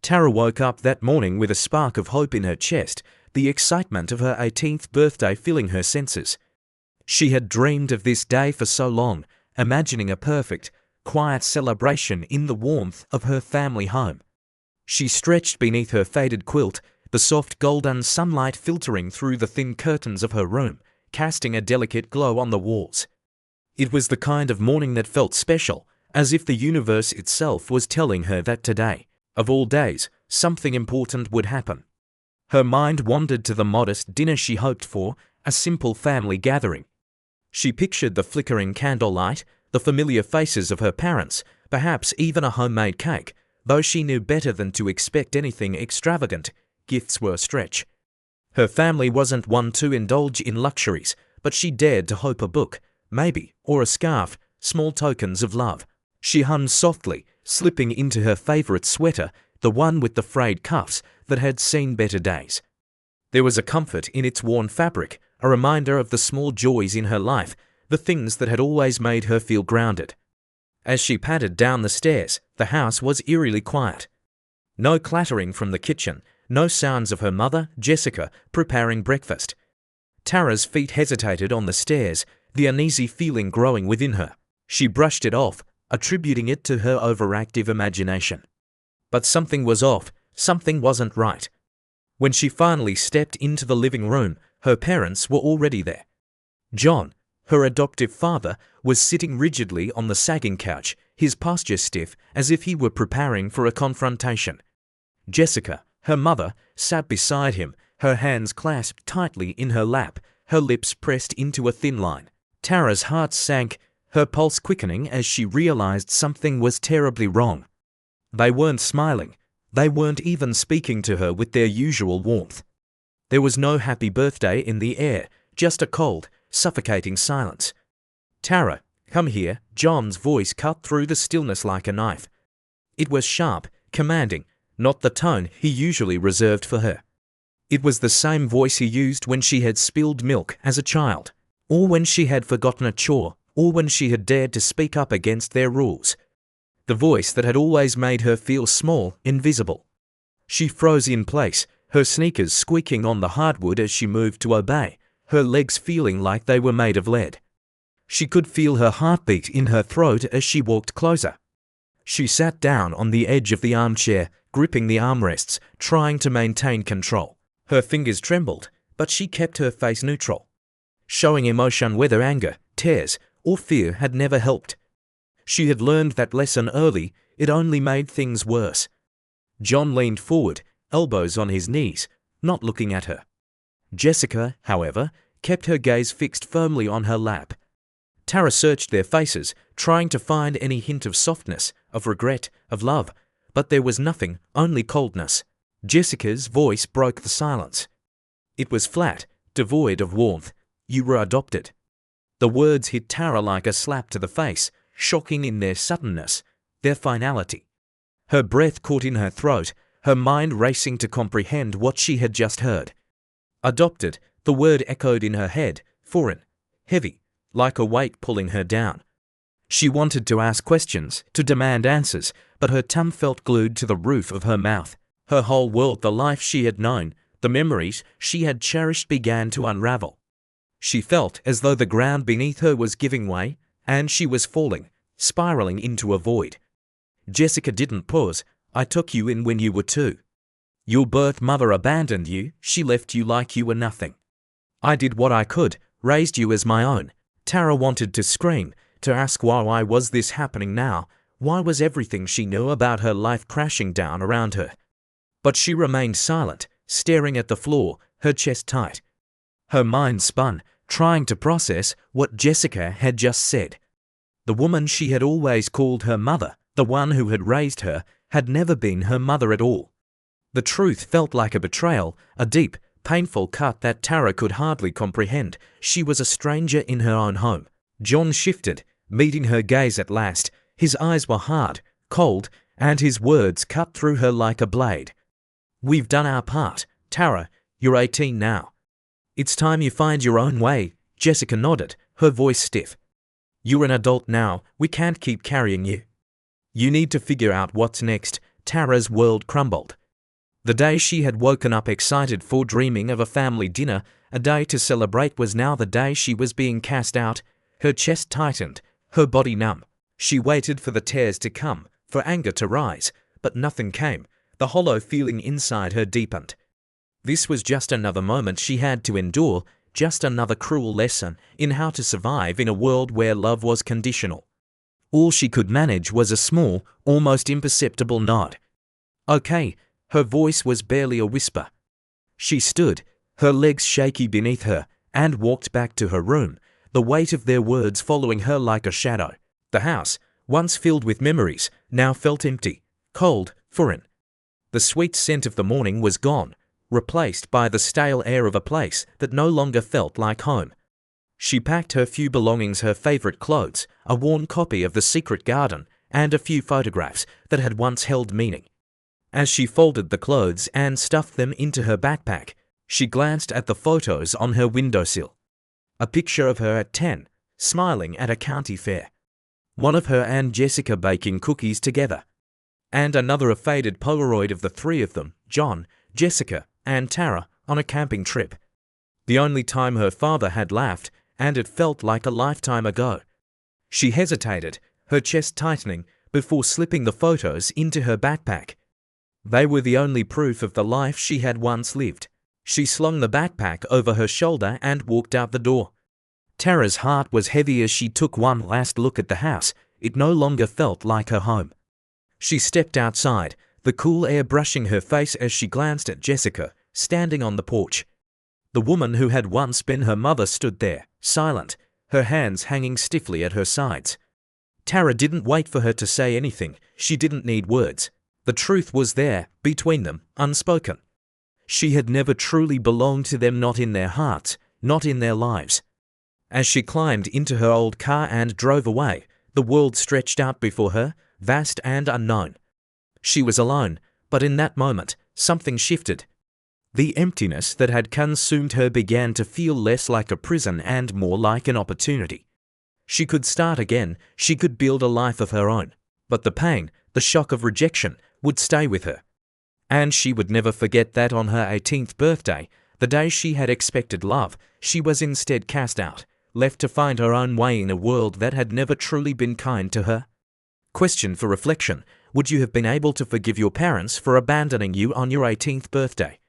Tara woke up that morning with a spark of hope in her chest, the excitement of her 18th birthday filling her senses. She had dreamed of this day for so long, imagining a perfect, quiet celebration in the warmth of her family home. She stretched beneath her faded quilt, the soft golden sunlight filtering through the thin curtains of her room, casting a delicate glow on the walls. It was the kind of morning that felt special, as if the universe itself was telling her that today, of all days, something important would happen. Her mind wandered to the modest dinner she hoped for, a simple family gathering. She pictured the flickering candlelight, the familiar faces of her parents, perhaps even a homemade cake, though she knew better than to expect anything extravagant. Gifts were a stretch. Her family wasn't one to indulge in luxuries, but she dared to hope a book, maybe, or a scarf, small tokens of love. She hummed softly, slipping into her favorite sweater, the one with the frayed cuffs that had seen better days. There was a comfort in its worn fabric, a reminder of the small joys in her life, the things that had always made her feel grounded. As she padded down the stairs, the house was eerily quiet. No clattering from the kitchen, no sounds of her mother, Jessica, preparing breakfast. Tara's feet hesitated on the stairs, the uneasy feeling growing within her. She brushed it off, attributing it to her overactive imagination. But something was off, something wasn't right. When she finally stepped into the living room, her parents were already there. John, her adoptive father, was sitting rigidly on the sagging couch, his posture stiff as if he were preparing for a confrontation. Jessica, her mother, sat beside him, her hands clasped tightly in her lap, her lips pressed into a thin line. Tara's heart sank, her pulse quickening as she realized something was terribly wrong. They weren't smiling. They weren't even speaking to her with their usual warmth. There was no happy birthday in the air, just a cold, suffocating silence. "Tara, come here," John's voice cut through the stillness like a knife. It was sharp, commanding, not the tone he usually reserved for her. It was the same voice he used when she had spilled milk as a child, or when she had forgotten a chore, or when she had dared to speak up against their rules. The voice that had always made her feel small, invisible. She froze in place, her sneakers squeaking on the hardwood as she moved to obey, her legs feeling like they were made of lead. She could feel her heartbeat in her throat as she walked closer. She sat down on the edge of the armchair, gripping the armrests, trying to maintain control. Her fingers trembled, but she kept her face neutral. Showing emotion, whether anger, tears, or fear, had never helped. She had learned that lesson early, it only made things worse. John leaned forward, elbows on his knees, not looking at her. Jessica, however, kept her gaze fixed firmly on her lap. Tara searched their faces, trying to find any hint of softness, of regret, of love, but there was nothing, only coldness. Jessica's voice broke the silence. It was flat, devoid of warmth. "You were adopted." The words hit Tara like a slap to the face, shocking in their suddenness, their finality. Her breath caught in her throat, her mind racing to comprehend what she had just heard. Adopted, the word echoed in her head, foreign, heavy, like a weight pulling her down. She wanted to ask questions, to demand answers, but her tongue felt glued to the roof of her mouth. Her whole world, the life she had known, the memories she had cherished, began to unravel. She felt as though the ground beneath her was giving way, and she was falling, spiraling into a void. Jessica didn't pause. "I took you in when you were 2. Your birth mother abandoned you, she left you like you were nothing. I did what I could, raised you as my own." Tara wanted to scream, to ask why was this happening now, why was everything she knew about her life crashing down around her. But she remained silent, staring at the floor, her chest tight. Her mind spun, trying to process what Jessica had just said. The woman she had always called her mother, the one who had raised her, had never been her mother at all. The truth felt like a betrayal, a deep, painful cut that Tara could hardly comprehend. She was a stranger in her own home. John shifted, meeting her gaze at last. His eyes were hard, cold, and his words cut through her like a blade. "We've done our part, Tara. You're 18 now. It's time you find your own way." Jessica nodded, her voice stiff. "You're an adult now. We can't keep carrying you. You need to figure out what's next." Tara's world crumbled. The day she had woken up excited for dreaming of a family dinner, a day to celebrate, was now the day she was being cast out. Her chest tightened, her body numb. She waited for the tears to come, for anger to rise, but nothing came. The hollow feeling inside her deepened. This was just another moment she had to endure, just another cruel lesson in how to survive in a world where love was conditional. All she could manage was a small, almost imperceptible nod. "Okay," her voice was barely a whisper. She stood, her legs shaky beneath her, and walked back to her room, the weight of their words following her like a shadow. The house, once filled with memories, now felt empty, cold, foreign. The sweet scent of the morning was gone, replaced by the stale air of a place that no longer felt like home. She packed her few belongings, her favorite clothes, a worn copy of The Secret Garden, and a few photographs that had once held meaning. As she folded the clothes and stuffed them into her backpack, she glanced at the photos on her windowsill. A picture of her at 10, smiling at a county fair. One of her and Jessica baking cookies together. And another, a faded Polaroid of the three of them, John, Jessica, and Tara, on a camping trip. The only time her father had laughed, and it felt like a lifetime ago. She hesitated, her chest tightening, before slipping the photos into her backpack. They were the only proof of the life she had once lived. She slung the backpack over her shoulder and walked out the door. Tara's heart was heavy as she took one last look at the house. It no longer felt like her home. She stepped outside, the cool air brushing her face as she glanced at Jessica, standing on the porch. The woman who had once been her mother stood there, silent, her hands hanging stiffly at her sides. Tara didn't wait for her to say anything. She didn't need words. The truth was there, between them, unspoken. She had never truly belonged to them, not in their hearts, not in their lives. As she climbed into her old car and drove away, the world stretched out before her, vast and unknown. She was alone, but in that moment, something shifted. The emptiness that had consumed her began to feel less like a prison and more like an opportunity. She could start again, she could build a life of her own. But the pain, the shock of rejection, would stay with her. And she would never forget that on her 18th birthday, the day she had expected love, she was instead cast out, left to find her own way in a world that had never truly been kind to her. Question for reflection: would you have been able to forgive your parents for abandoning you on your 18th birthday?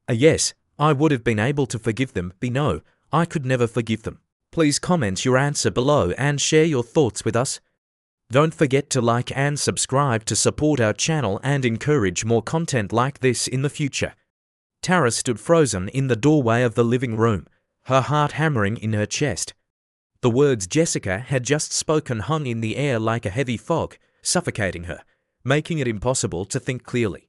A yes, I would have been able to forgive them. B, no, I could never forgive them. Please comment your answer below and share your thoughts with us. Don't forget to like and subscribe to support our channel and encourage more content like this in the future. Tara stood frozen in the doorway of the living room, her heart hammering in her chest. The words Jessica had just spoken hung in the air like a heavy fog, suffocating her, making it impossible to think clearly.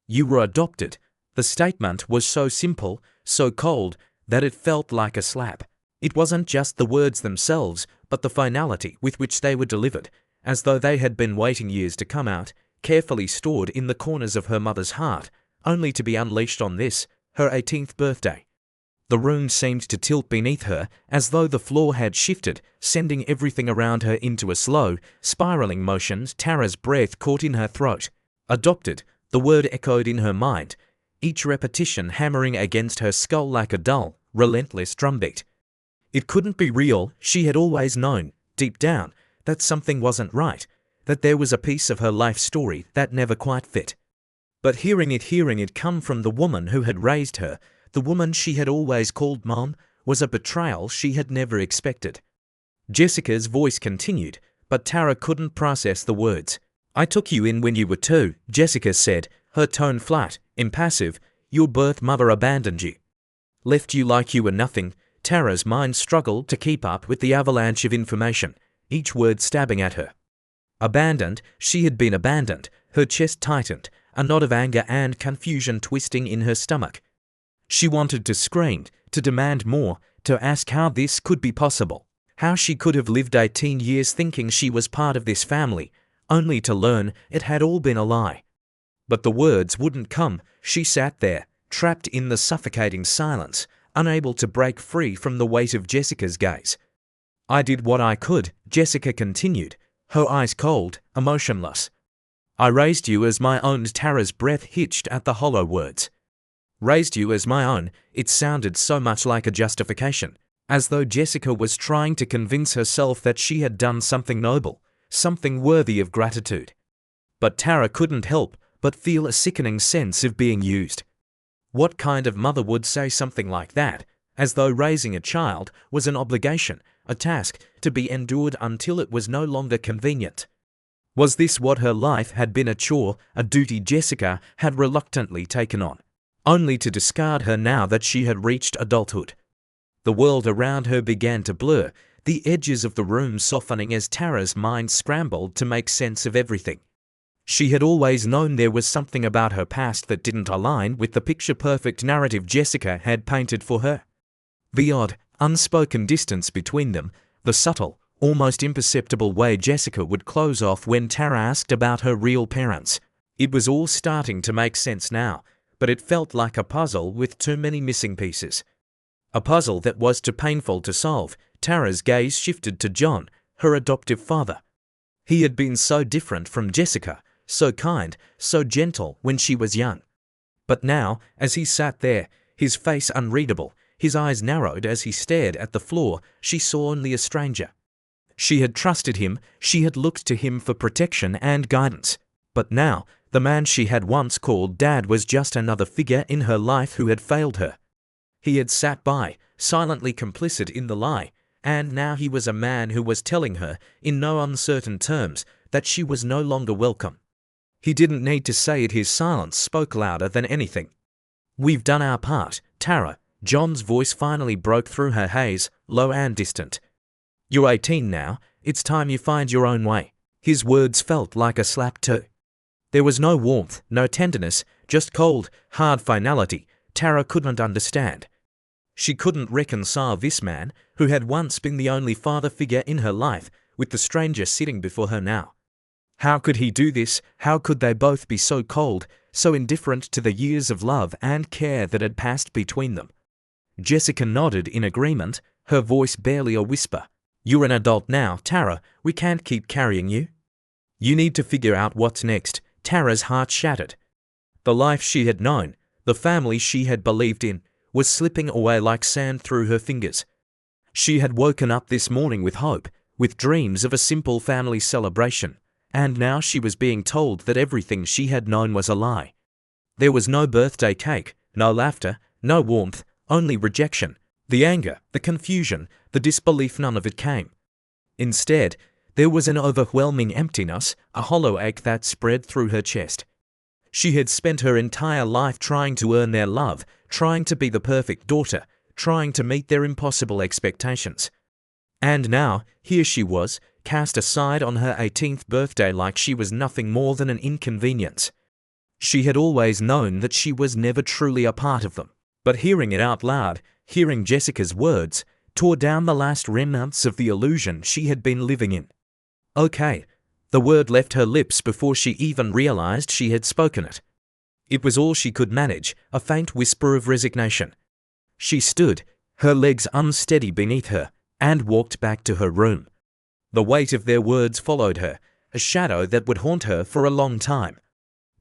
You were adopted. The statement was so simple, so cold, that it felt like a slap. It wasn't just the words themselves, but the finality with which they were delivered, as though they had been waiting years to come out, carefully stored in the corners of her mother's heart, only to be unleashed on this, her 18th birthday. The room seemed to tilt beneath her, as though the floor had shifted, sending everything around her into a slow, spiraling motion. Tara's breath caught in her throat. Adopted, the word echoed in her mind, each repetition hammering against her skull like a dull, relentless drumbeat. It couldn't be real. She had always known, deep down, that something wasn't right, that there was a piece of her life story that never quite fit. But hearing it come from the woman who had raised her, the woman she had always called Mom, was a betrayal she had never expected. Jessica's voice continued, but Tara couldn't process the words. I took you in when you were 2, Jessica said, her tone flat, impassive. Your birth mother abandoned you. Left you like you were nothing. Tara's mind struggled to keep up with the avalanche of information, each word stabbing at her. Abandoned, she had been abandoned. Her chest tightened, a knot of anger and confusion twisting in her stomach. She wanted to scream, to demand more, to ask how this could be possible, how she could have lived 18 years thinking she was part of this family, only to learn it had all been a lie. But the words wouldn't come. She sat there, trapped in the suffocating silence, unable to break free from the weight of Jessica's gaze. I did what I could, Jessica continued, her eyes cold, emotionless. I raised you as my own. Tara's breath hitched at the hollow words. Raised you as my own. It sounded so much like a justification, as though Jessica was trying to convince herself that she had done something noble, something worthy of gratitude. But Tara couldn't help but feel a sickening sense of being used. What kind of mother would say something like that, as though raising a child was an obligation, a task to be endured until it was no longer convenient? Was this what her life had been, a chore, a duty Jessica had reluctantly taken on, only to discard her now that she had reached adulthood? The world around her began to blur, the edges of the room softening as Tara's mind scrambled to make sense of everything. She had always known there was something about her past that didn't align with the picture-perfect narrative Jessica had painted for her. The odd, unspoken distance between them, the subtle, almost imperceptible way Jessica would close off when Tara asked about her real parents. It was all starting to make sense now, but it felt like a puzzle with too many missing pieces. A puzzle that was too painful to solve. Tara's gaze shifted to John, her adoptive father. He had been so different from Jessica, so kind, so gentle when she was young. But now, as he sat there, his face unreadable, his eyes narrowed as he stared at the floor, she saw only a stranger. She had trusted him, she had looked to him for protection and guidance. But now, the man she had once called Dad was just another figure in her life who had failed her. He had sat by, silently complicit in the lie, and now he was a man who was telling her, in no uncertain terms, that she was no longer welcome. He didn't need to say it, his silence spoke louder than anything. "We've done our part, Tara." John's voice finally broke through her haze, low and distant. "You're 18 now, it's time you find your own way." His words felt like a slap too. There was no warmth, no tenderness, just cold, hard finality. Tara couldn't understand. She couldn't reconcile this man, who had once been the only father figure in her life, with the stranger sitting before her now. How could he do this? How could they both be so cold, so indifferent to the years of love and care that had passed between them? Jessica nodded in agreement, her voice barely a whisper. "You're an adult now, Tara. We can't keep carrying you. You need to figure out what's next." Tara's heart shattered. The life she had known, the family she had believed in, was slipping away like sand through her fingers. She had woken up this morning with hope, with dreams of a simple family celebration, and now she was being told that everything she had known was a lie. There was no birthday cake, no laughter, no warmth, only rejection. The anger, the confusion, the disbelief, none of it came. Instead, there was an overwhelming emptiness, a hollow ache that spread through her chest. She had spent her entire life trying to earn their love, trying to be the perfect daughter, trying to meet their impossible expectations. And now, here she was, cast aside on her 18th birthday like she was nothing more than an inconvenience. She had always known that she was never truly a part of them, but hearing it out loud, hearing Jessica's words, tore down the last remnants of the illusion she had been living in. "Okay." The word left her lips before she even realized she had spoken it. It was all she could manage, a faint whisper of resignation. She stood, her legs unsteady beneath her, and walked back to her room. The weight of their words followed her, a shadow that would haunt her for a long time.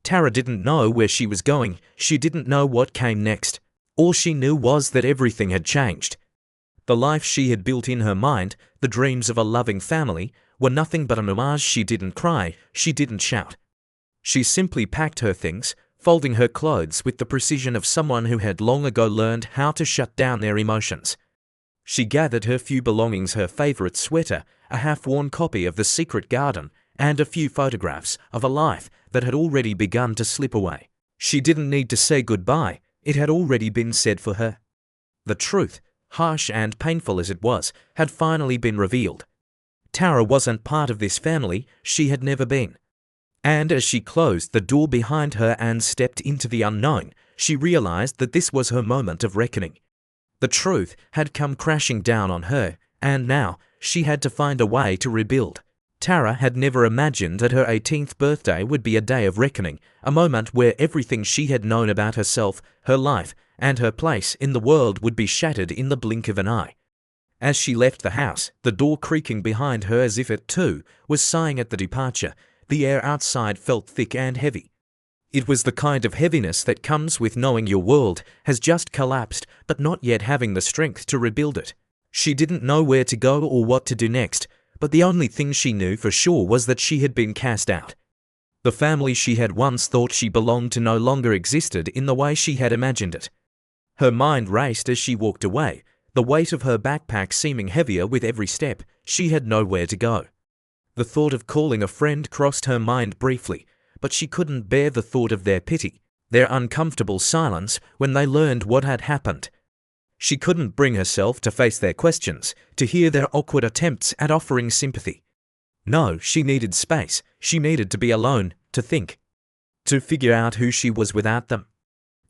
Tara didn't know where she was going, she didn't know what came next. All she knew was that everything had changed. The life she had built in her mind, the dreams of a loving family, were nothing but a mirage. She didn't cry, she didn't shout. She simply packed her things, folding her clothes with the precision of someone who had long ago learned how to shut down their emotions. She gathered her few belongings, her favorite sweater, a half-worn copy of The Secret Garden, and a few photographs of a life that had already begun to slip away. She didn't need to say goodbye, it had already been said for her. The truth, harsh and painful as it was, had finally been revealed. Tara wasn't part of this family, she had never been. And as she closed the door behind her and stepped into the unknown, she realized that this was her moment of reckoning. The truth had come crashing down on her, and now she had to find a way to rebuild. Tara had never imagined that her 18th birthday would be a day of reckoning, a moment where everything she had known about herself, her life, and her place in the world would be shattered in the blink of an eye. As she left the house, the door creaking behind her as if it too was sighing at the departure, The air outside felt thick and heavy. It was the kind of heaviness that comes with knowing your world has just collapsed but not yet having the strength to rebuild it. She didn't know where to go or what to do next, but the only thing she knew for sure was that she had been cast out. The family she had once thought she belonged to no longer existed in the way she had imagined it. Her mind raced as she walked away, the weight of her backpack seeming heavier with every step. She had nowhere to go. The thought of calling a friend crossed her mind briefly, but she couldn't bear the thought of their pity, their uncomfortable silence when they learned what had happened. She couldn't bring herself to face their questions, to hear their awkward attempts at offering sympathy. No, she needed space. She needed to be alone, to think, to figure out who she was without them.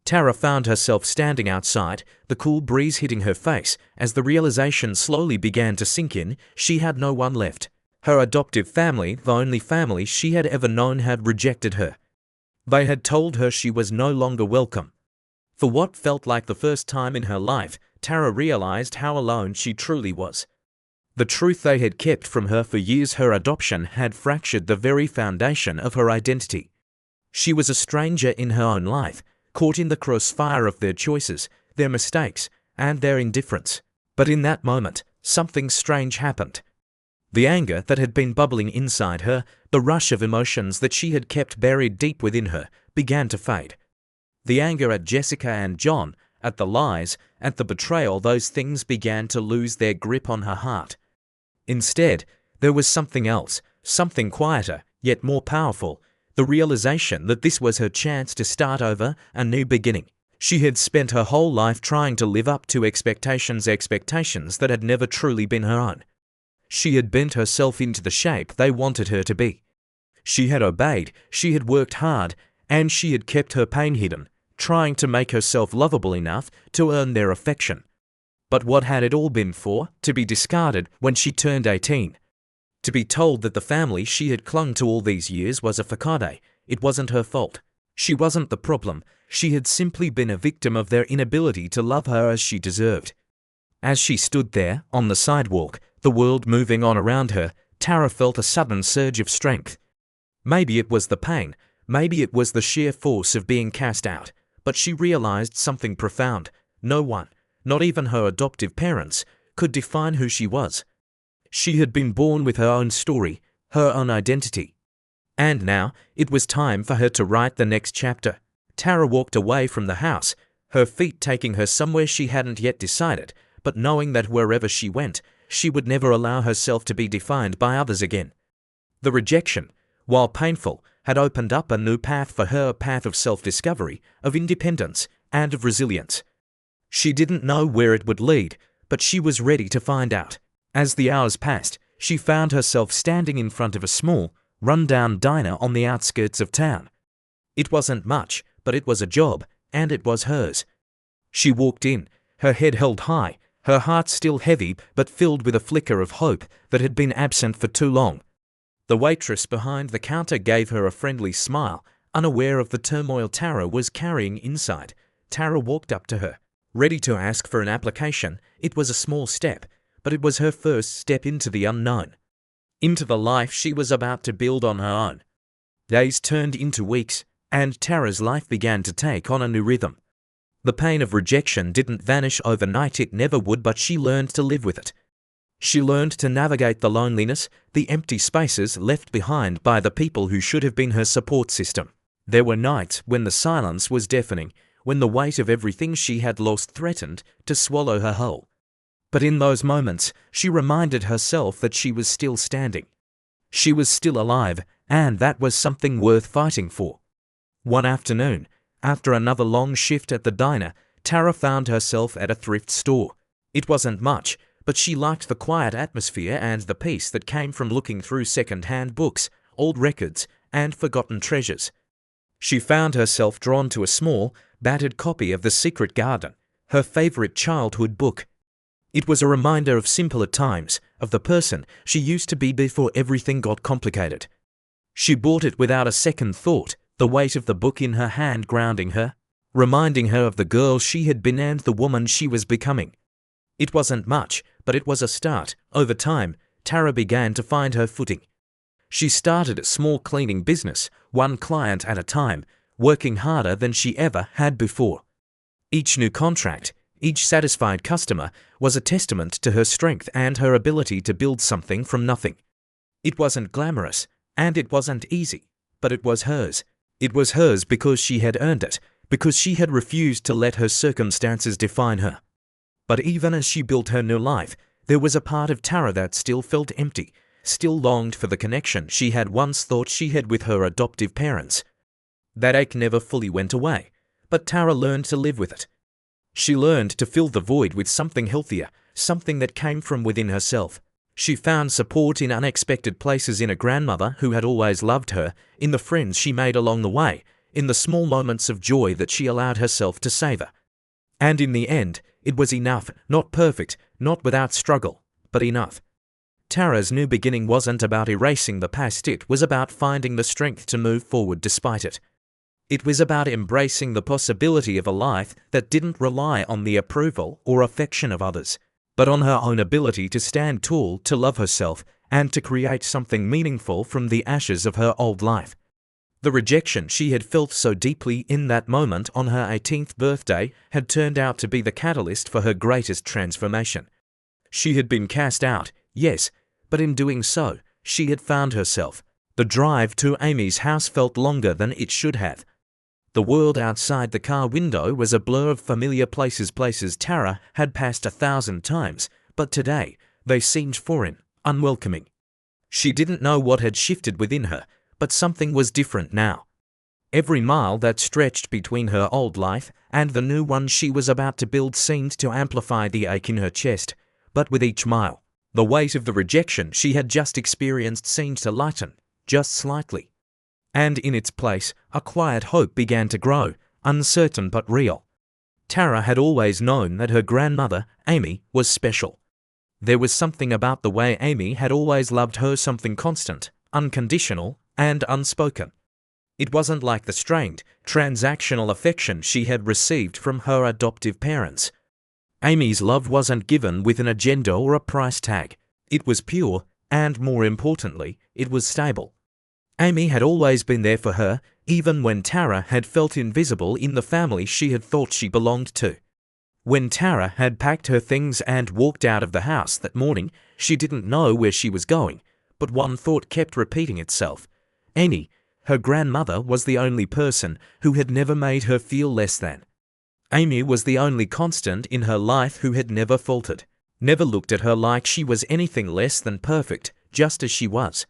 Tara found herself standing outside, the cool breeze hitting her face. As the realization slowly began to sink in, she had no one left. Her adoptive family, the only family she had ever known, had rejected her. They had told her she was no longer welcome. For what felt like the first time in her life, Tara realized how alone she truly was. The truth they had kept from her for years, her adoption, had fractured the very foundation of her identity. She was a stranger in her own life, caught in the crossfire of their choices, their mistakes, and their indifference. But in that moment, something strange happened. The anger that had been bubbling inside her, the rush of emotions that she had kept buried deep within her, began to fade. The anger at Jessica and John, at the lies, at the betrayal, those things began to lose their grip on her heart. Instead, there was something else, something quieter, yet more powerful, the realization that this was her chance to start over, a new beginning. She had spent her whole life trying to live up to expectations that had never truly been her own. She had bent herself into the shape they wanted her to be. She had obeyed, she had worked hard, and she had kept her pain hidden, trying to make herself lovable enough to earn their affection. But what had it all been for? To be discarded when she turned 18. To be told that the family she had clung to all these years was a facade. It wasn't her fault. She wasn't the problem. She had simply been a victim of their inability to love her as she deserved. As she stood there, on the sidewalk, the world moving on around her, Tara felt a sudden surge of strength. Maybe it was the pain, maybe it was the sheer force of being cast out, but she realized something profound. No one, not even her adoptive parents, could define who she was. She had been born with her own story, her own identity. And now, it was time for her to write the next chapter. Tara walked away from the house, her feet taking her somewhere she hadn't yet decided, but knowing that wherever she went, she would never allow herself to be defined by others again. The rejection, while painful, had opened up a new path for her, a path of self-discovery, of independence, and of resilience. She didn't know where it would lead, but she was ready to find out. As the hours passed, she found herself standing in front of a small, run-down diner on the outskirts of town. It wasn't much, but it was a job, and it was hers. She walked in, her head held high, her heart still heavy but filled with a flicker of hope that had been absent for too long. The waitress behind the counter gave her a friendly smile, unaware of the turmoil Tara was carrying inside. Tara walked up to her, ready to ask for an application. It was a small step, but it was her first step into the unknown, into the life she was about to build on her own. Days turned into weeks, and Tara's life began to take on a new rhythm. The pain of rejection didn't vanish overnight, it never would, but she learned to live with it. She learned to navigate the loneliness, the empty spaces left behind by the people who should have been her support system. There were nights when the silence was deafening, when the weight of everything she had lost threatened to swallow her whole. But in those moments, she reminded herself that she was still standing. She was still alive, and that was something worth fighting for. One afternoon, after another long shift at the diner, Tara found herself at a thrift store. It wasn't much, but she liked the quiet atmosphere and the peace that came from looking through second-hand books, old records, and forgotten treasures. She found herself drawn to a small, battered copy of The Secret Garden, her favorite childhood book. It was a reminder of simpler times, of the person she used to be before everything got complicated. She bought it without a second thought, the weight of the book in her hand grounding her, reminding her of the girl she had been and the woman she was becoming. It wasn't much, but it was a start. Over time, Tara began to find her footing. She started a small cleaning business, one client at a time, working harder than she ever had before. Each new contract, each satisfied customer, was a testament to her strength and her ability to build something from nothing. It wasn't glamorous, and it wasn't easy, but it was hers. It was hers because she had earned it, because she had refused to let her circumstances define her. But even as she built her new life, there was a part of Tara that still felt empty, still longed for the connection she had once thought she had with her adoptive parents. That ache never fully went away, but Tara learned to live with it. She learned to fill the void with something healthier, something that came from within herself. She found support in unexpected places, in a grandmother who had always loved her, in the friends she made along the way, in the small moments of joy that she allowed herself to savor. And in the end, it was enough, not perfect, not without struggle, but enough. Tara's new beginning wasn't about erasing the past, it was about finding the strength to move forward despite it. It was about embracing the possibility of a life that didn't rely on the approval or affection of others, but on her own ability to stand tall, to love herself, and to create something meaningful from the ashes of her old life. The rejection she had felt so deeply in that moment on her 18th birthday had turned out to be the catalyst for her greatest transformation. She had been cast out, yes, but in doing so, she had found herself. The drive to Amy's house felt longer than it should have. The world outside the car window was a blur of familiar places Tara had passed 1,000 times, but today they seemed foreign, unwelcoming. She didn't know what had shifted within her, but something was different now. Every mile that stretched between her old life and the new one she was about to build seemed to amplify the ache in her chest, but with each mile, the weight of the rejection she had just experienced seemed to lighten, just slightly. And in its place, a quiet hope began to grow, uncertain but real. Tara had always known that her grandmother, Amy, was special. There was something about the way Amy had always loved her, something constant, unconditional, and unspoken. It wasn't like the strained, transactional affection she had received from her adoptive parents. Amy's love wasn't given with an agenda or a price tag. It was pure, and more importantly, it was stable. Amy had always been there for her, even when Tara had felt invisible in the family she had thought she belonged to. When Tara had packed her things and walked out of the house that morning, she didn't know where she was going, but one thought kept repeating itself. Amy, her grandmother, was the only person who had never made her feel less than. Amy was the only constant in her life who had never faltered, never looked at her like she was anything less than perfect, just as she was.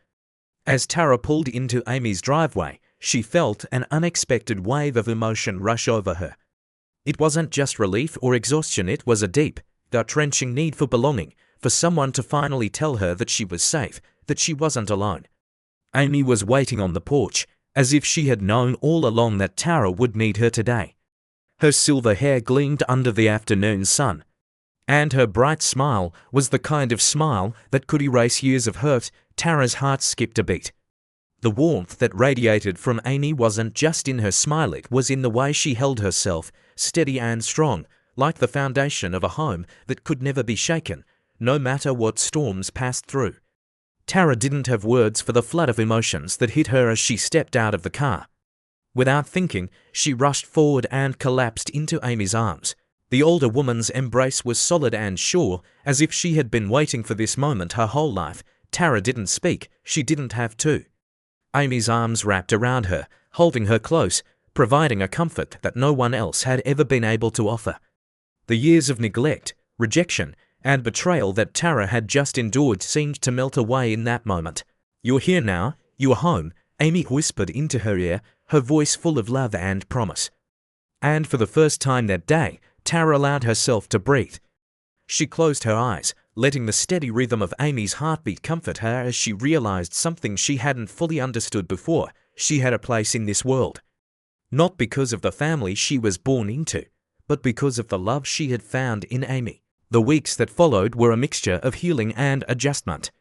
As Tara pulled into Amy's driveway, she felt an unexpected wave of emotion rush over her. It wasn't just relief or exhaustion, it was a deep, gut-wrenching need for belonging, for someone to finally tell her that she was safe, that she wasn't alone. Amy was waiting on the porch, as if she had known all along that Tara would need her today. Her silver hair gleamed under the afternoon sun, and her bright smile was the kind of smile that could erase years of hurt. Tara's heart skipped a beat. The warmth that radiated from Amy wasn't just in her smile, it was in the way she held herself, steady and strong, like the foundation of a home that could never be shaken, no matter what storms passed through. Tara didn't have words for the flood of emotions that hit her as she stepped out of the car. Without thinking, she rushed forward and collapsed into Amy's arms. The older woman's embrace was solid and sure, as if she had been waiting for this moment her whole life. Tara didn't speak, she didn't have to. Amy's arms wrapped around her, holding her close, providing a comfort that no one else had ever been able to offer. The years of neglect, rejection, and betrayal that Tara had just endured seemed to melt away in that moment. "You're here now, you're home," Amy whispered into her ear, her voice full of love and promise. And for the first time that day, Tara allowed herself to breathe. She closed her eyes, letting the steady rhythm of Amy's heartbeat comfort her as she realized something she hadn't fully understood before. She had a place in this world. Not because of the family she was born into, but because of the love she had found in Amy. The weeks that followed were a mixture of healing and adjustment.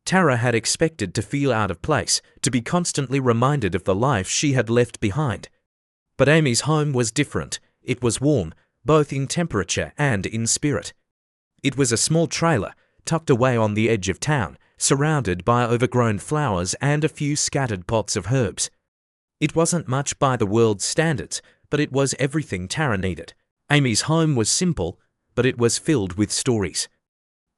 Tara had expected to feel out of place, to be constantly reminded of the life she had left behind. But Amy's home was different. It was warm, both in temperature and in spirit. It was a small trailer, tucked away on the edge of town, surrounded by overgrown flowers and a few scattered pots of herbs. It wasn't much by the world's standards, but it was everything Tara needed. Amy's home was simple, but it was filled with stories.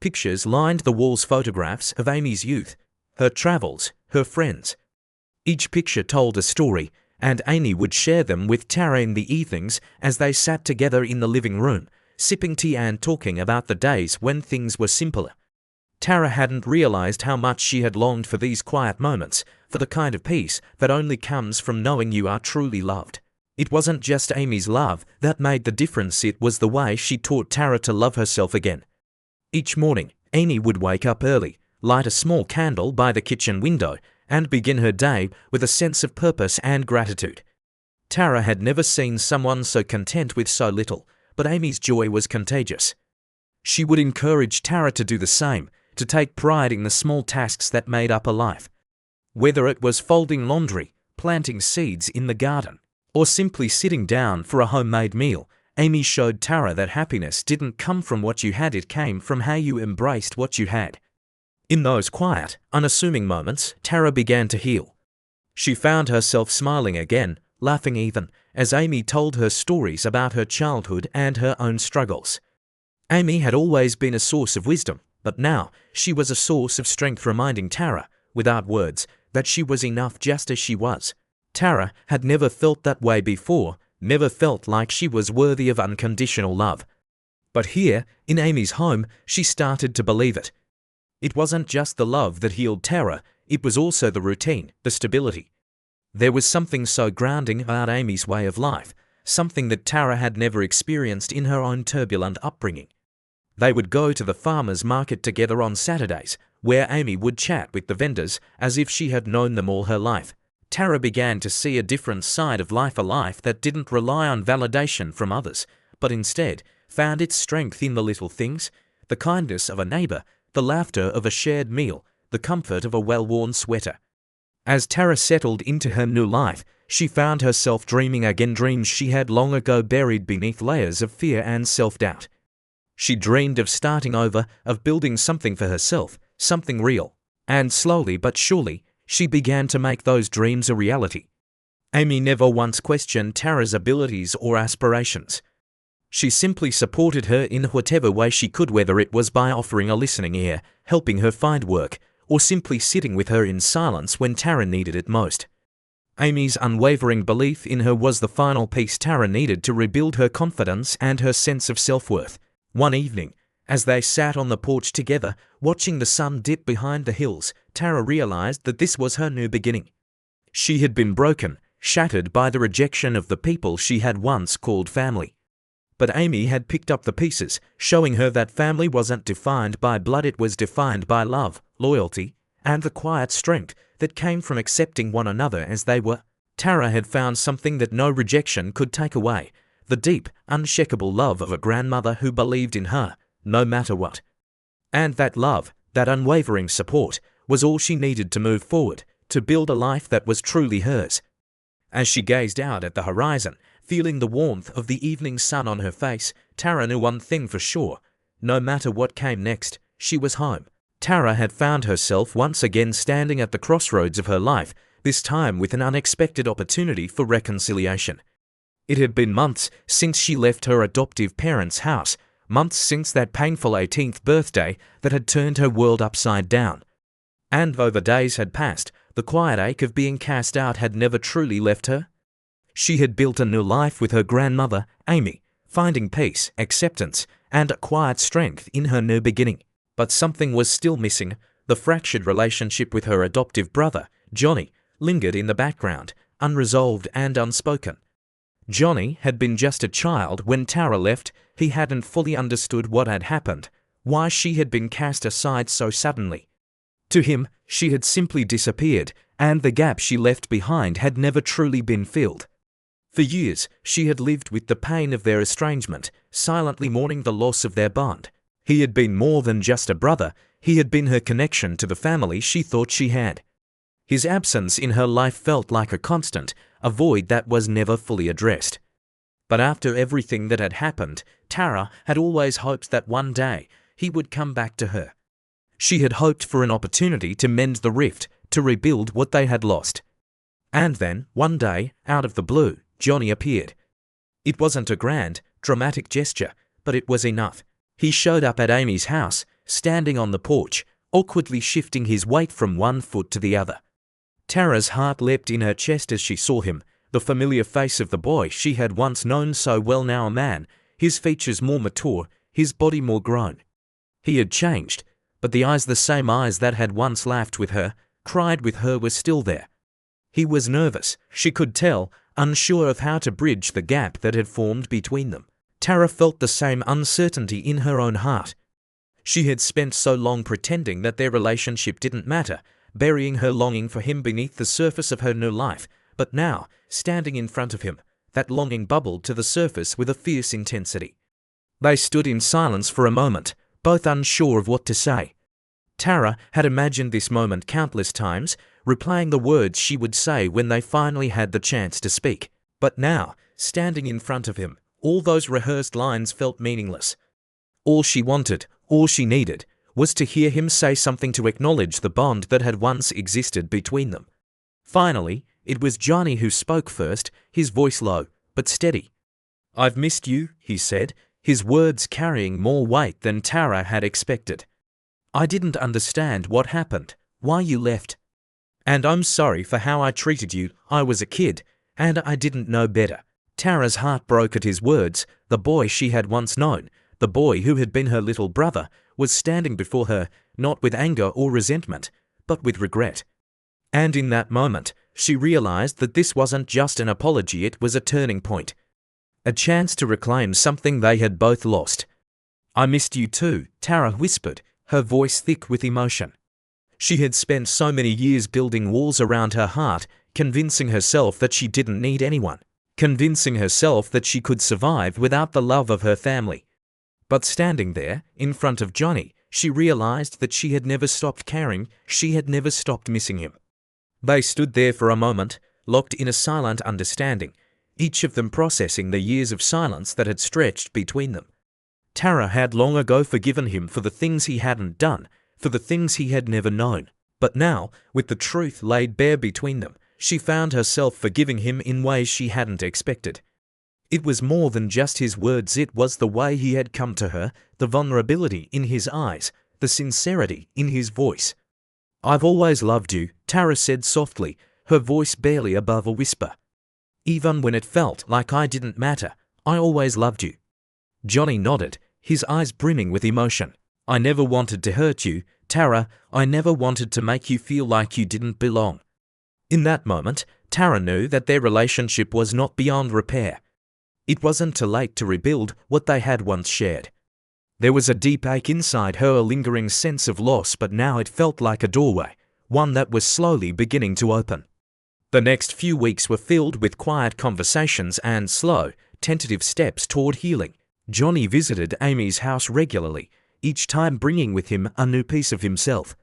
Pictures lined the walls, photographs of Amy's youth, her travels, her friends. Each picture told a story, and Amy would share them with Tara in the evenings as they sat together in the living room, sipping tea and talking about the days when things were simpler. Tara hadn't realized how much she had longed for these quiet moments, for the kind of peace that only comes from knowing you are truly loved. It wasn't just Amy's love that made the difference, it was the way she taught Tara to love herself again. Each morning, Amy would wake up early, light a small candle by the kitchen window, and begin her day with a sense of purpose and gratitude. Tara had never seen someone so content with so little, but Amy's joy was contagious. She would encourage Tara to do the same, to take pride in the small tasks that made up her life. Whether it was folding laundry, planting seeds in the garden, or simply sitting down for a homemade meal, Amy showed Tara that happiness didn't come from what you had, it came from how you embraced what you had. In those quiet, unassuming moments, Tara began to heal. She found herself smiling again, laughing even, as Amy told her stories about her childhood and her own struggles. Amy had always been a source of wisdom, but now she was a source of strength, reminding Tara, without words, that she was enough just as she was. Tara had never felt that way before, never felt like she was worthy of unconditional love. But here, in Amy's home, she started to believe it. It wasn't just the love that healed Tara, it was also the routine, the stability. There was something so grounding about Amy's way of life, something that Tara had never experienced in her own turbulent upbringing. They would go to the farmers' market together on Saturdays, where Amy would chat with the vendors as if she had known them all her life. Tara began to see a different side of life, a life that didn't rely on validation from others, but instead found its strength in the little things, the kindness of a neighbor, the laughter of a shared meal, the comfort of a well-worn sweater. As Tara settled into her new life, she found herself dreaming again, dreams she had long ago buried beneath layers of fear and self-doubt. She dreamed of starting over, of building something for herself, something real, and slowly but surely, she began to make those dreams a reality. Amy never once questioned Tara's abilities or aspirations. She simply supported her in whatever way she could, whether it was by offering a listening ear, helping her find work, or simply sitting with her in silence when Tara needed it most. Amy's unwavering belief in her was the final piece Tara needed to rebuild her confidence and her sense of self-worth. One evening, as they sat on the porch together, watching the sun dip behind the hills, Tara realized that this was her new beginning. She had been broken, shattered by the rejection of the people she had once called family. But Amy had picked up the pieces, showing her that family wasn't defined by blood, it was defined by love, loyalty, and the quiet strength that came from accepting one another as they were. Tara had found something that no rejection could take away, the deep, unshakable love of a grandmother who believed in her, no matter what. And that love, that unwavering support, was all she needed to move forward, to build a life that was truly hers. As she gazed out at the horizon, feeling the warmth of the evening sun on her face, Tara knew one thing for sure. No matter what came next, she was home. Tara had found herself once again standing at the crossroads of her life, this time with an unexpected opportunity for reconciliation. It had been months since she left her adoptive parents' house, months since that painful 18th birthday that had turned her world upside down. And though the days had passed, the quiet ache of being cast out had never truly left her. She had built a new life with her grandmother, Amy, finding peace, acceptance, and a quiet strength in her new beginning. But something was still missing. The fractured relationship with her adoptive brother, Johnny, lingered in the background, unresolved and unspoken. Johnny had been just a child when Tara left. He hadn't fully understood what had happened, why she had been cast aside so suddenly. To him, she had simply disappeared, and the gap she left behind had never truly been filled. For years, she had lived with the pain of their estrangement, silently mourning the loss of their bond. He had been more than just a brother, he had been her connection to the family she thought she had. His absence in her life felt like a constant, a void that was never fully addressed. But after everything that had happened, Tara had always hoped that one day he would come back to her. She had hoped for an opportunity to mend the rift, to rebuild what they had lost. And then, one day, out of the blue, Johnny appeared. It wasn't a grand, dramatic gesture, but it was enough. He showed up at Amy's house, standing on the porch, awkwardly shifting his weight from one foot to the other. Tara's heart leapt in her chest as she saw him, the familiar face of the boy she had once known so well, now a man, his features more mature, his body more grown. He had changed, but the eyes, the same eyes that had once laughed with her, cried with her, were still there. He was nervous, she could tell, unsure of how to bridge the gap that had formed between them. Tara felt the same uncertainty in her own heart. She had spent so long pretending that their relationship didn't matter, burying her longing for him beneath the surface of her new life, but now, standing in front of him, that longing bubbled to the surface with a fierce intensity. They stood in silence for a moment, both unsure of what to say. Tara had imagined this moment countless times, replaying the words she would say when they finally had the chance to speak. But now, standing in front of him, all those rehearsed lines felt meaningless. All she wanted, all she needed, was to hear him say something to acknowledge the bond that had once existed between them. Finally, it was Johnny who spoke first, his voice low, but steady. "I've missed you," he said, his words carrying more weight than Tara had expected. "I didn't understand what happened, why you left. And I'm sorry for how I treated you. I was a kid, and I didn't know better." Tara's heart broke at his words. The boy she had once known, the boy who had been her little brother, was standing before her, not with anger or resentment, but with regret. And in that moment, she realized that this wasn't just an apology, it was a turning point. A chance to reclaim something they had both lost. "I missed you too," Tara whispered, her voice thick with emotion. She had spent so many years building walls around her heart, convincing herself that she didn't need anyone, convincing herself that she could survive without the love of her family. But standing there, in front of Johnny, she realized that she had never stopped caring, she had never stopped missing him. They stood there for a moment, locked in a silent understanding, each of them processing the years of silence that had stretched between them. Tara had long ago forgiven him for the things he hadn't done, for the things he had never known. But now, with the truth laid bare between them, she found herself forgiving him in ways she hadn't expected. It was more than just his words, it was the way he had come to her, the vulnerability in his eyes, the sincerity in his voice. "I've always loved you," Tara said softly, her voice barely above a whisper. "Even when it felt like I didn't matter, I always loved you." Johnny nodded, his eyes brimming with emotion. "I never wanted to hurt you, Tara. I never wanted to make you feel like you didn't belong." In that moment, Tara knew that their relationship was not beyond repair. It wasn't too late to rebuild what they had once shared. There was a deep ache inside her, a lingering sense of loss, but now it felt like a doorway, one that was slowly beginning to open. The next few weeks were filled with quiet conversations and slow, tentative steps toward healing. Johnny visited Amy's house regularly, each time bringing with him a new piece of himself.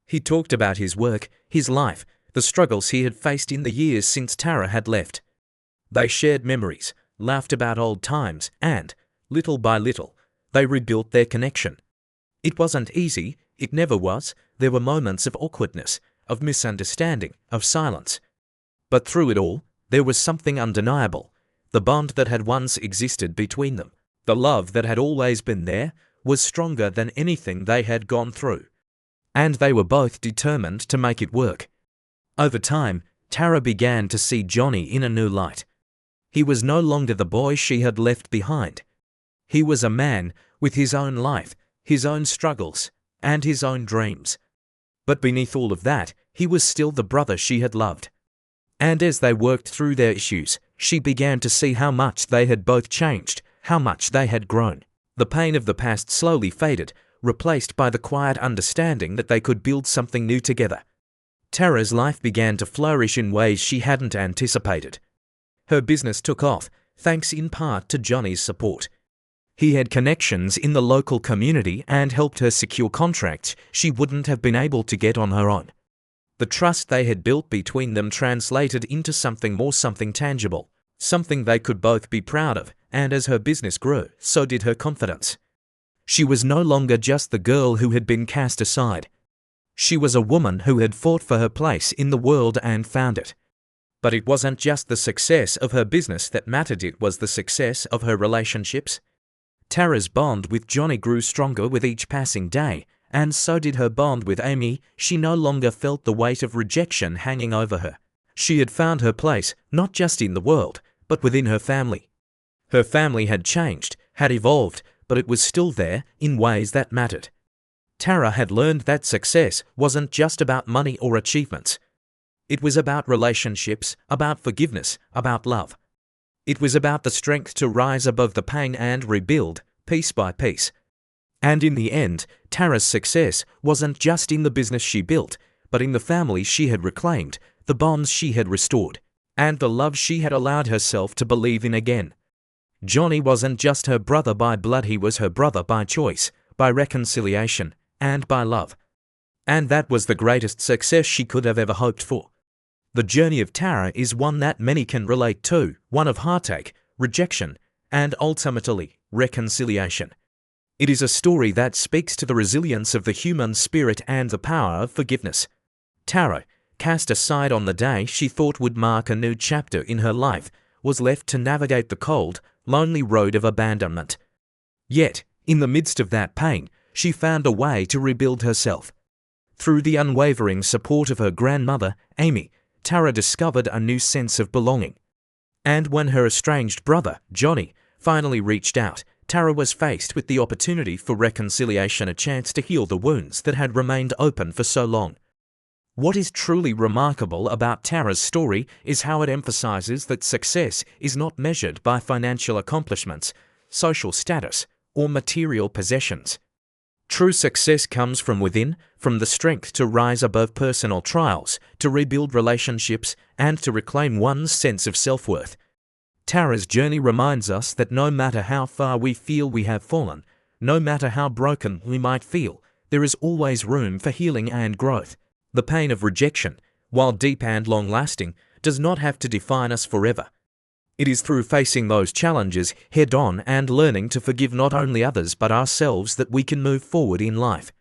He talked about his work, his life, the struggles he had faced in the years since Tara had left. They shared memories, laughed about old times, and, little by little, they rebuilt their connection. It wasn't easy, it never was. There were moments of awkwardness, of misunderstanding, of silence. But through it all, there was something undeniable. The bond that had once existed between them, the love that had always been there, was stronger than anything they had gone through. And they were both determined to make it work. Over time, Tara began to see Johnny in a new light. He was no longer the boy she had left behind. He was a man with his own life, his own struggles, and his own dreams. But beneath all of that, he was still the brother she had loved. And as they worked through their issues, she began to see how much they had both changed, how much they had grown. The pain of the past slowly faded, replaced by the quiet understanding that they could build something new together. Tara's life began to flourish in ways she hadn't anticipated. Her business took off, thanks in part to Johnny's support. He had connections in the local community and helped her secure contracts she wouldn't have been able to get on her own. The trust they had built between them translated into something more, something tangible, something they could both be proud of, and as her business grew, so did her confidence. She was no longer just the girl who had been cast aside. She was a woman who had fought for her place in the world and found it. But it wasn't just the success of her business that mattered, it was the success of her relationships. Tara's bond with Johnny grew stronger with each passing day, and so did her bond with Amy. She no longer felt the weight of rejection hanging over her. She had found her place, not just in the world, but within her family. Her family had changed, had evolved, but it was still there in ways that mattered. Tara had learned that success wasn't just about money or achievements. It was about relationships, about forgiveness, about love. It was about the strength to rise above the pain and rebuild, piece by piece. And in the end, Tara's success wasn't just in the business she built, but in the family she had reclaimed, the bonds she had restored, and the love she had allowed herself to believe in again. Johnny wasn't just her brother by blood, he was her brother by choice, by reconciliation, and by love. And that was the greatest success she could have ever hoped for. The journey of Tara is one that many can relate to, one of heartache, rejection, and ultimately, reconciliation. It is a story that speaks to the resilience of the human spirit and the power of forgiveness. Tara, cast aside on the day she thought would mark a new chapter in her life, was left to navigate the cold, lonely road of abandonment. Yet, in the midst of that pain, she found a way to rebuild herself. Through the unwavering support of her grandmother, Amy, Tara discovered a new sense of belonging. And when her estranged brother, Johnny, finally reached out, Tara was faced with the opportunity for reconciliation, a chance to heal the wounds that had remained open for so long. What is truly remarkable about Tara's story is how it emphasizes that success is not measured by financial accomplishments, social status, or material possessions. True success comes from within, from the strength to rise above personal trials, to rebuild relationships, and to reclaim one's sense of self-worth. Tara's journey reminds us that no matter how far we feel we have fallen, no matter how broken we might feel, there is always room for healing and growth. The pain of rejection, while deep and long-lasting, does not have to define us forever. It is through facing those challenges head-on and learning to forgive not only others but ourselves that we can move forward in life.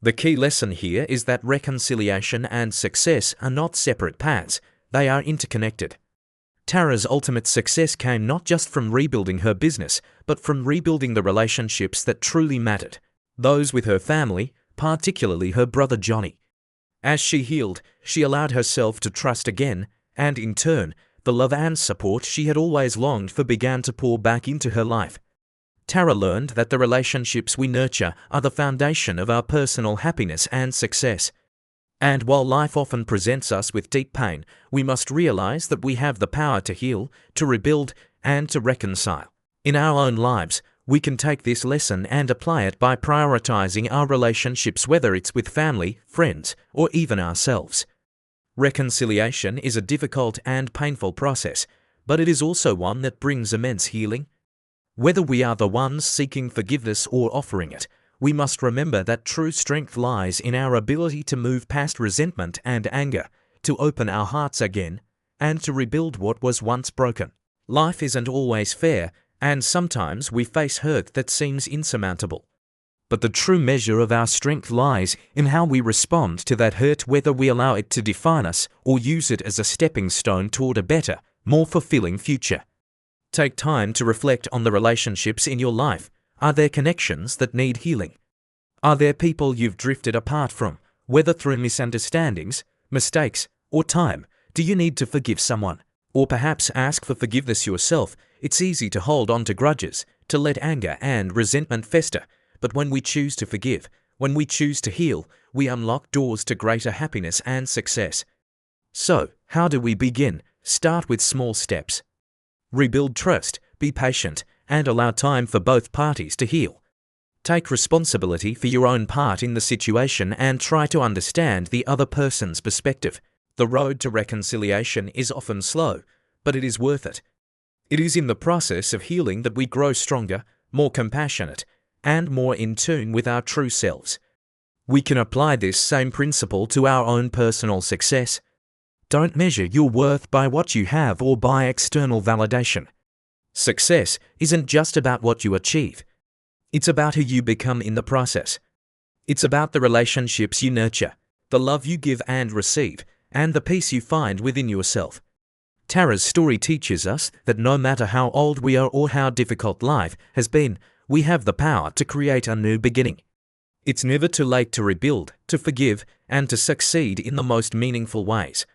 The key lesson here is that reconciliation and success are not separate paths, they are interconnected. Tara's ultimate success came not just from rebuilding her business, but from rebuilding the relationships that truly mattered, those with her family, particularly her brother Johnny. As she healed, she allowed herself to trust again, and in turn, the love and support she had always longed for began to pour back into her life. Tara learned that the relationships we nurture are the foundation of our personal happiness and success. And while life often presents us with deep pain, we must realize that we have the power to heal, to rebuild, and to reconcile. In our own lives, we can take this lesson and apply it by prioritizing our relationships, whether it's with family, friends, or even ourselves. Reconciliation is a difficult and painful process, but it is also one that brings immense healing. Whether we are the ones seeking forgiveness or offering it, we must remember that true strength lies in our ability to move past resentment and anger, to open our hearts again, and to rebuild what was once broken. Life isn't always fair, and sometimes we face hurt that seems insurmountable. But the true measure of our strength lies in how we respond to that hurt, whether we allow it to define us or use it as a stepping stone toward a better, more fulfilling future. Take time to reflect on the relationships in your life. Are there connections that need healing? Are there people you've drifted apart from, whether through misunderstandings, mistakes, or time? Do you need to forgive someone? Or perhaps ask for forgiveness yourself? It's easy to hold on to grudges, to let anger and resentment fester. But when we choose to forgive, when we choose to heal, we unlock doors to greater happiness and success. So, how do we begin? Start with small steps. Rebuild trust, be patient, and allow time for both parties to heal. Take responsibility for your own part in the situation and try to understand the other person's perspective. The road to reconciliation is often slow, but it is worth it. It is in the process of healing that we grow stronger, more compassionate, and more in tune with our true selves. We can apply this same principle to our own personal success. Don't measure your worth by what you have or by external validation. Success isn't just about what you achieve. It's about who you become in the process. It's about the relationships you nurture, the love you give and receive, and the peace you find within yourself. Tara's story teaches us that no matter how old we are or how difficult life has been, we have the power to create a new beginning. It's never too late to rebuild, to forgive, and to succeed in the most meaningful ways.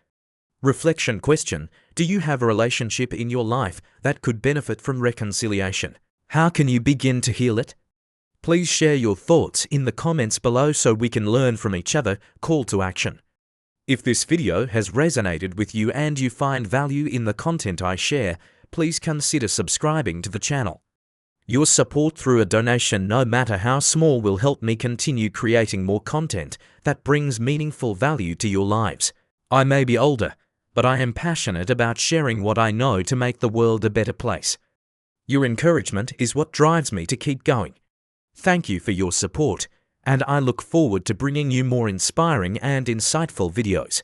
Reflection question: do you have a relationship in your life that could benefit from reconciliation? How can you begin to heal it? Please share your thoughts in the comments below so we can learn from each other. Call to action. If this video has resonated with you and you find value in the content I share, please consider subscribing to the channel. Your support through a donation, no matter how small, will help me continue creating more content that brings meaningful value to your lives. I may be older, but I am passionate about sharing what I know to make the world a better place. Your encouragement is what drives me to keep going. Thank you for your support, and I look forward to bringing you more inspiring and insightful videos.